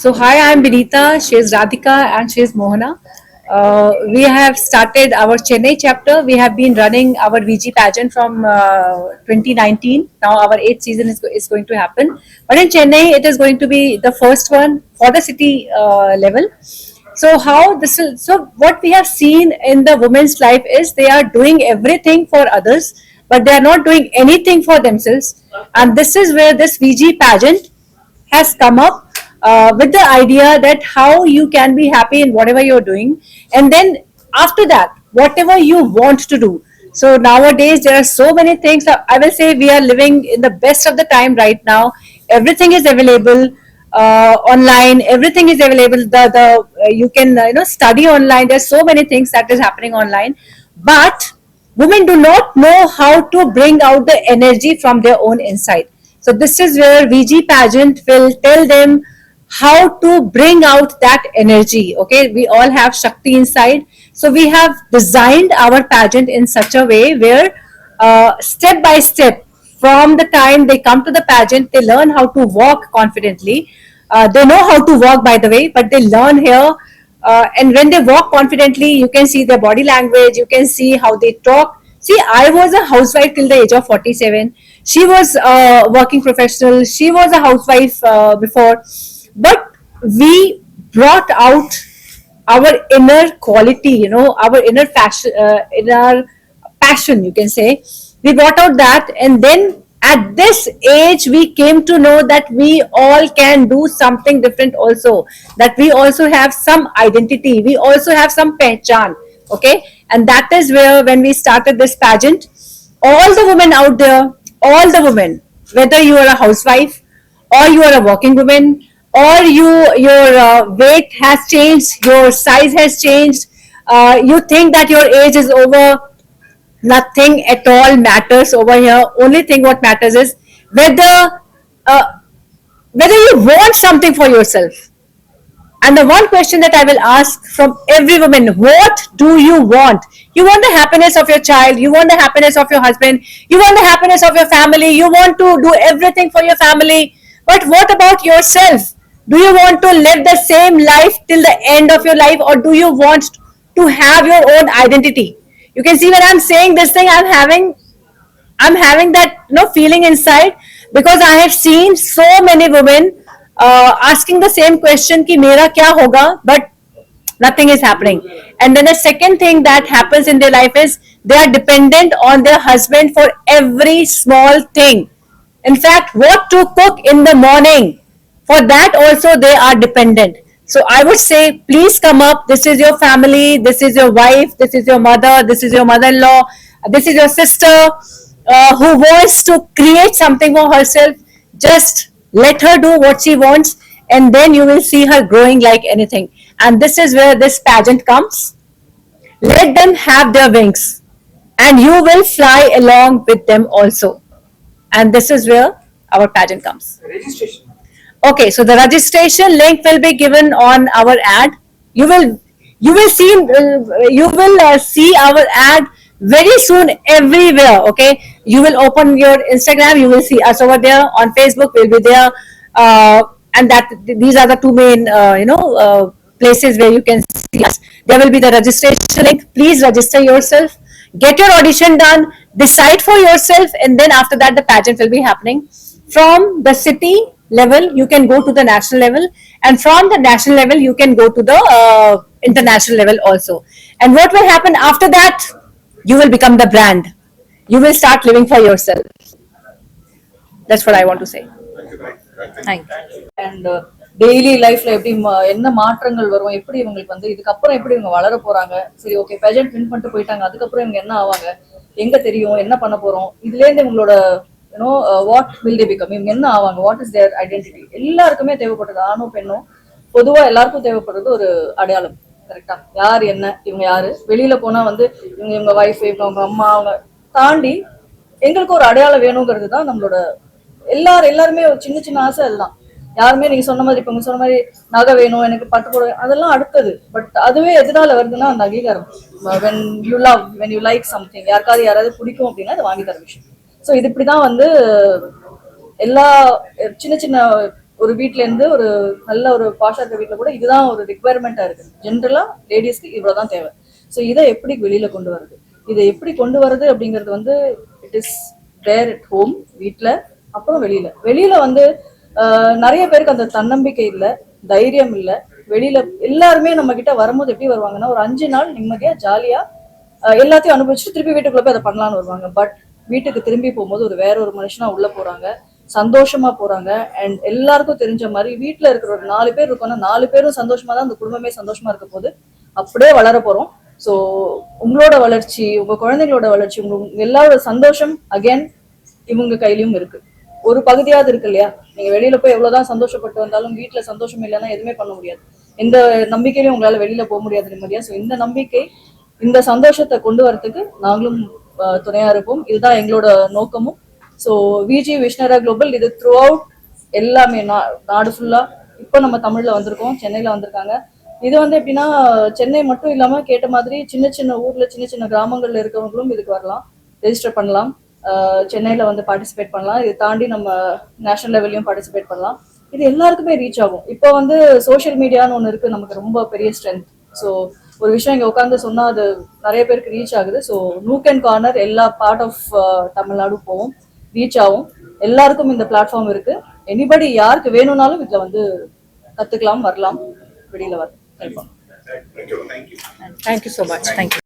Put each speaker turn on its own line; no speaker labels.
So hi, I'm Binita, she is Radhika and she is Mohana. We have started our Chennai chapter. We have been running our VG pageant from 2019. Now our 8th season is going to happen. But in Chennai, it is going to be the first one for the city level. So how this is, so what we have seen in the women's life is they are doing everything for others, but they are not doing anything for themselves. And this is where this VG pageant has come up with the idea that how you can be happy in whatever you're doing, and then after that whatever you want to do. So nowadays there are so many things. I will say we are living in the best of the time right now. Everything is available online. Everything is available. The you can study online. There's so many things that is happening online, but women do not know how to bring out the energy from their own inside. So this is where VG pageant will tell them how to bring out that energy. Okay, we all have Shakti inside. So we have designed our pageant in such a way where step by step, from the time they come to the pageant, they learn how to walk confidently. They know how to walk, by the way, but they learn here. And when they walk confidently, you can see their body language, you can see how they talk. See, I was a housewife till the age of 47. She was a working professional. She was a housewife before. But we brought out our inner quality, our inner passion, you can say. We brought out that, and then at this age, we came to know that we all can do something different also, that we also have some identity, we also have some pehchan. Okay, and that is where, when we started this pageant, all the women out there, all the women, whether you are a housewife or you are a working woman, or your weight has changed, your size has changed, you think that your age is over, nothing at all matters over here. Only thing what matters is whether uh, whether you want something for yourself. And the one question that I will ask from every woman: what do you want? You want the happiness of your child, you want the happiness of your husband, you want the happiness of your family, you want to do everything for your family. But what about yourself? Do you want to live the same life till the end of your life, or do you want to have your own identity? You can see when I'm saying this thing, I'm having that feeling inside, because I have seen so many women asking the same question ki mera kya hoga, but nothing is happening. And then the second thing that happens in their life is they are dependent on their husband for every small thing. In fact, what to cook in the morning, for that also they are dependent. So I would say, please come up. This is your family, this is your wife, this is your mother, this is your mother-in-law, this is your sister who wants to create something for herself. Just let her do what she wants, and then you will see her growing like anything. And this is where this pageant comes. Let them have their wings, and you will fly along with them also. And this is where our pageant comes.
Registration.
Okay, so the registration link will be given on our ad. You will see our ad very soon everywhere. Okay, you will open your Instagram, you will see us over there. On Facebook, we'll be there, and that these are the two main places where you can see us. There will be the registration link. Please register yourself, get your audition done, decide for yourself, and then after that the pageant will be happening. From the city level, you can go to the national level, and from the national level, you can go to the international level also. And what will happen after that? You will become the brand. You will start living for yourself. That's what I want to say. Thank you.
And daily லைஃப்ல எப்படி என்ன மாற்றங்கள் வரும், எப்படி இவங்களுக்கு வந்து இதுக்கப்புறம் எப்படி இவங்க வளர போறாங்க. சரி, ஓகே, பெஜென்ட் வின் பண்ணிட்டு போயிட்டாங்க, அதுக்கப்புறம் இவங்க என்ன ஆவாங்க, எங்க தெரியும், என்ன பண்ண போறோம், இதுல இருந்து இவங்களோட வாட் வில் தே பிகம், இவங்க என்ன ஆவாங்க, வாட் இஸ் தேர் ஐடென்டிட்டி, எல்லாருக்குமே தேவைப்படுறது. ஆணும் பெண்ணும் பொதுவா எல்லாருக்கும் தேவைப்படுறது ஒரு அடையாளம். கரெக்டா? யார் என்ன, இவங்க யாரு, வெளியில போனா வந்து இவங்க வைஃப், இவங்க அம்மா, அவங்க தாண்டி எங்களுக்கு ஒரு அடையாளம் வேணுங்கிறது தான் நம்மளோட எல்லாருமே ஒரு சின்ன சின்ன ஆசை. அதுதான். யாருமே நீங்க சொன்ன மாதிரி, இப்ப சொன்ன மாதிரி நகை வேணும், எனக்கு பட்டு போட, அதெல்லாம் அடுத்தது. பட் அதுவே எதனால வருதுன்னா அந்த அங்கீகாரம். when you love, when you like something, யாராவது பிடிக்கும் அப்படின்னா அதை வாங்கி தர விஷயம். ஸோ இது இப்படிதான் வந்து எல்லா சின்ன சின்ன ஒரு வீட்ல இருந்து ஒரு நல்ல ஒரு பாஷா இருக்க வீட்ல கூட இதுதான் ஒரு ரிக்குவயர்மெண்டா இருக்கு. ஜென்ரலா லேடிஸ்க்கு இவ்வளவுதான் தேவை. ஸோ இதை எப்படி வெளியில கொண்டு வருது, இதை எப்படி கொண்டு வருது அப்படிங்கிறது வந்து it is there at home, வீட்ல, அப்புறம் வெளியில. வெளியில வந்து நிறைய பேருக்கு அந்த தன்னம்பிக்கை இல்ல, தைரியம் இல்ல. வெளியில எல்லாருமே நம்ம கிட்ட வரும்போது எப்படி வருவாங்கன்னா, ஒரு 5 நாள் நிம்மதியா ஜாலியா எல்லாத்தையும் அனுபவிச்சுட்டு திருப்பி வீட்டுக்குள்ள போய் அதை பண்ணலாம்னு வருவாங்க. பட் வீட்டுக்கு திரும்பி போகும்போது ஒரு வேற ஒரு மனுஷனா உள்ள போறாங்க, சந்தோஷமா போறாங்க. அண்ட் எல்லாருக்கும் தெரிஞ்ச மாதிரி வீட்டுல இருக்கிற ஒரு 4 பேர் இருக்கோம்னா 4 பேரும் சந்தோஷமா தான் அந்த குடும்பமே சந்தோஷமா இருக்க போது. அப்படியே வளர போறோம். ஸோ உங்களோட வளர்ச்சி, உங்க குழந்தைங்களோட வளர்ச்சி, உங்க எல்லாரோட சந்தோஷம் அகைன் இவங்க கையிலயும் இருக்கு. ஒரு பகுதியாவது இருக்கு இல்லையா? நீங்க வெளியில போய் எவ்வளவுதான் சந்தோஷப்பட்டு வந்தாலும் வீட்டுல சந்தோஷம் இல்லைன்னா எதுவுமே பண்ண முடியாது. எந்த நம்பிக்கையிலும் உங்களால வெளியில போக முடியாது நிம்மதியா. ஸோ இந்த நம்பிக்கை, இந்த சந்தோஷத்தை கொண்டு வரதுக்கு நாங்களும் துணையா இருப்போம். இதுதான் எங்களோட நோக்கமும். ஸோ விஜி விஷ்ணரா குளோபல் இது த்ரூ அவுட் எல்லாமே நாடு ஃபுல்லா. இப்போ நம்ம தமிழ்ல வந்திருக்கோம், சென்னையில வந்திருக்காங்க. இது வந்து எப்படின்னா சென்னை மட்டும் இல்லாம கேட்ட மாதிரி சின்ன சின்ன ஊர்ல சின்ன சின்ன கிராமங்கள்ல இருக்கவங்களும் இதுக்கு வரலாம், ரெஜிஸ்டர் பண்ணலாம், சென்னையில வந்து பார்ட்டிசிபேட் பண்ணலாம். இதை தாண்டி நம்ம நேஷனல் லெவல்லையும் பார்ட்டிசிபேட் பண்ணலாம். இது எல்லாருக்குமே ரீச் ஆகும். இப்போ வந்து சோஷியல் மீடியான்னு ஒன்று இருக்கு, நமக்கு ரொம்ப பெரிய ஸ்ட்ரென்த். ஸோ ஒரு விஷயம் இங்கே உட்காந்து சொன்னா அது நிறைய பேருக்கு ரீச் ஆகுது. ஸோ நூக் அண்ட் கார்னர் எல்லா பார்ட் ஆஃப் தமிழ்நாடு போவோம், ரீச் ஆகும். எல்லாருக்கும் இந்த பிளாட்ஃபார்ம் இருக்கு. எனிபடி யாருக்கு வேணும்னாலும் இதுல வந்து கத்துக்கலாம், வரலாம், வெளியில வரலாம்.
Thank you so much. Thank you.